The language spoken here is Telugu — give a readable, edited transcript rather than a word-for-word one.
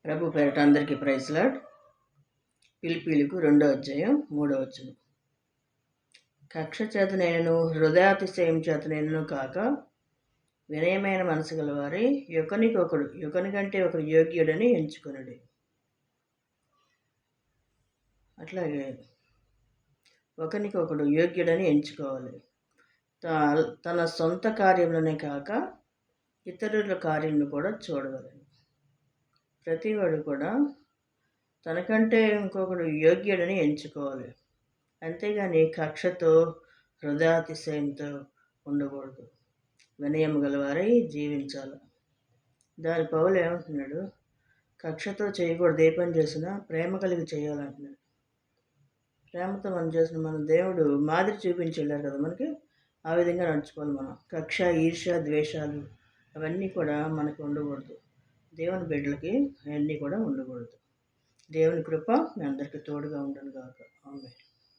ప్రభు పేరట అందరికీ ప్రైజ్ లార్డ్. పిలిపిలకు 2వ అధ్యాయం 3వ వచనం. కక్ష చేతనైనను హృదయాతిశయం చేతనైనను కాక వినయమైన మనసు గలవారి ఒకని కంటే ఒకడు యోగ్యుడని ఎంచుకొనుడి. అట్లాగే ఒకరికొకడు యోగ్యుడని ఎంచుకోవాలి. తన సొంత కార్యములనే కాక ఇతరుల కార్యములను కూడా చూడగలను. ప్రతివాడు కూడా తనకంటే ఇంకొకడు యోగ్యుడని ఎంచుకోవాలి. అంతేగాని కక్షతో హృదయాతిశయంతో ఉండకూడదు. వినయము గలవారై జీవించాలి. దాని పౌలు ఏమంటున్నాడు? కక్షతో చేయకూడదు. ఏ పని చేసినా ప్రేమ కలిగి చేయాలంటున్నాడు. ప్రేమతో మనం చేసిన మన దేవుడు మాదిరి చూపించి వెళ్ళారు కదా మనకి. ఆ విధంగా నడుచుకోవాలి మనం. కక్ష, ఈర్ష్య, ద్వేషాలు అవన్నీ కూడా మనకు ఉండకూడదు. దేవుని బిడ్డలకి అవన్నీ కూడా ఉండకూడదు. దేవుని కృప మీ అందరికీ తోడుగా ఉండను గాక.